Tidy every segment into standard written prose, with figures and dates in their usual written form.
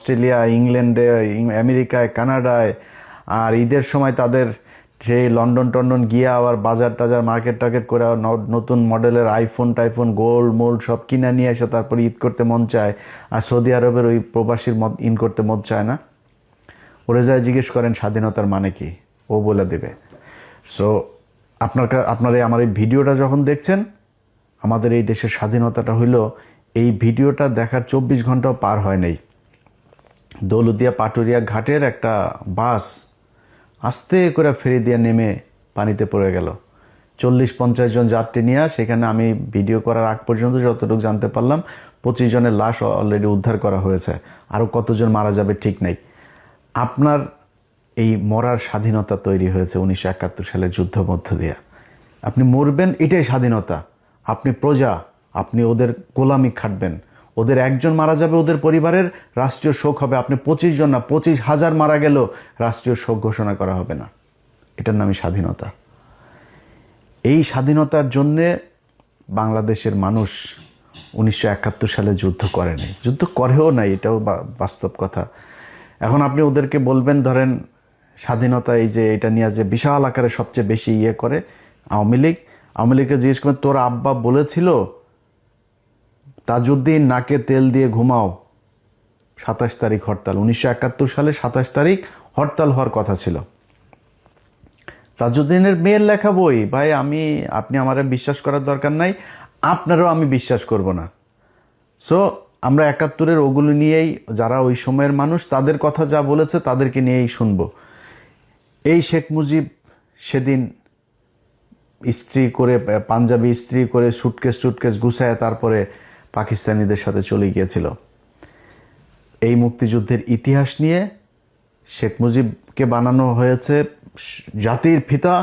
Australia, ইংল্যান্ডে, আমেরিকায়, কানাডায়, আর ঈদের সময় তাদের সেই লন্ডন টন্ডন গিয়ে আবার বাজার টাজার মার্কেট টার্কেট করে নতুন মডেলের আইফোন টাইফোন গোল্ড মোল্ড সব কিনে নিয়ে এসে তারপরে ঈদ করতে মন চায়। আর সৌদি আরবের ওই প্রবাসীর ইন করতে মন চায় না। ওরে যায় জিজ্ঞেস করেন স্বাধীনতার মানে কি, ও বলে দেবে। সো আপনারা আমার এই ভিডিওটা যখন দেখছেন, আমাদের এই দেশের স্বাধীনতাটা হইল, এই ভিডিওটা দেখার 24 ঘন্টাও পার হয় নাই, দৌলতদিয়া পাটুরিয়া ঘাটের একটা বাস আস্তে করে ফেরি দিয়ে নেমে পানিতে পড়ে গেল। 40-50 জন যাত্রী নিয়ে, সেখানে আমি ভিডিও করার আগ পর্যন্ত যতটুকু জানতে পারলাম 25 জনের লাশ অলরেডি উদ্ধার করা হয়েছে। আরও কতজন মারা যাবে ঠিক নেই। আপনার এই মরার স্বাধীনতা তৈরি হয়েছে 1971 সালের যুদ্ধ মধ্য দিয়ে। আপনি মরবেন, এটাই স্বাধীনতা। আপনি প্রজা, আপনি ওদের গোলামি খাটবেন। ওদের একজন মারা যাবে, ওদের পরিবারের রাষ্ট্রীয় শোক হবে। আপনি 25 জন না, 25,000 মারা গেলেও রাষ্ট্রীয় শোক ঘোষণা করা হবে না। এটার নামই স্বাধীনতা। এই স্বাধীনতার জন্যে বাংলাদেশের মানুষ 1971 সালে যুদ্ধ করেনি, যুদ্ধ করেও নাই, এটাও বাস্তব কথা। এখন আপনি ওদেরকে বলবেন, ধরেন স্বাধীনতা এই যে এটা নিয়ে যে বিশাল আকারে সবচেয়ে বেশি ইয়ে করে আওয়ামী লীগকে জিজ্ঞেস করেন, তোর আব্বা বলেছিল তাজউদ্দিন নাকে তেল দিয়ে ঘুমাও, 27 তারিখ হরতাল। 1971 সালে 27 তারিখ হরতাল হওয়ার কথা ছিল। তাজউদ্দিনের মেয়ের লেখা বই, ভাই আপনি আমারে বিশ্বাস করার দরকার নাই, আপনারও আমি বিশ্বাস করব না। সো আমরা 71-এর ওগুলো নিয়েই, যারা ওই সময়ের মানুষ তাদের কথা যা বলেছে তাদেরকে নিয়েই শুনবো। এই শেখ মুজিব সেদিন ইস্ত্রি করে, পাঞ্জাবি ইস্ত্রি করে, সুটকেস গুছায় তারপরে পাকিস্তানিদের সাথে চলে গিয়েছিল। এই মুক্তিযুদ্ধের ইতিহাস নিয়ে শেখ মুজিবকে বানানো হয়েছে জাতির পিতা,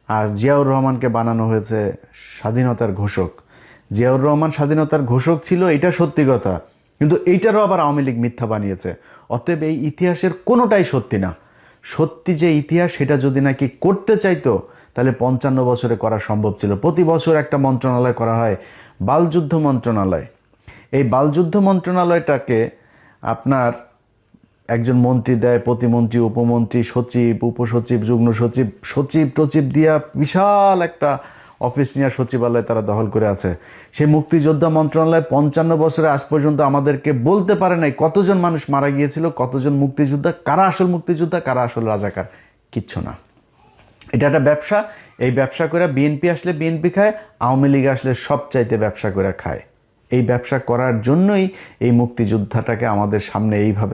আর জিয়াউর রহমানকে বানানো হয়েছে স্বাধীনতার ঘোষক। জিয়াউর রহমান স্বাধীনতার ঘোষক ছিল, এটা সত্যি কথা, কিন্তু এইটারও আবার আওয়ামী লীগ মিথ্যা বানিয়েছে। অতএব এই ইতিহাসের কোনোটাই সত্যি না। সত্যি যে ইতিহাস, সেটা যদি নাকি করতে চাইতো তাহলে 55 বছরে করা সম্ভব ছিল। প্রতি বছর একটা মন্ত্রণালয় করা হয়, বালযুদ্ধ মন্ত্রণালয়। এই বালযুদ্ধ মন্ত্রণালয়টাকে আপনার একজন মন্ত্রী দেয়, প্রতিমন্ত্রী, উপমন্ত্রী, সচিব, উপসচিব, যুগ্ম সচিব, সচিব টচিব দিয়া বিশাল একটা অফিস নিয়ে সচিবালয় তারা দখল করে আছে। সেই মুক্তিযোদ্ধা মন্ত্রণালয় 55 বছরে আজ পর্যন্ত আমাদেরকে বলতে পারে নাই কতজন মানুষ মারা গিয়েছিল, কতজন মুক্তিযোদ্ধা, কারা আসল মুক্তিযোদ্ধা, কারা আসল রাজাকার, কিচ্ছু না। এটা একটা ব্যবসা। এই ব্যবসা করে বিএনপি আসলে বিএনপি খায়, আওয়ামী লীগ আসলে সব চাইতে ব্যবসা করে খায়। এই ব্যবসা করার জন্যই এই মুক্তিযোদ্ধাটাকে আমাদের সামনে এইভাবে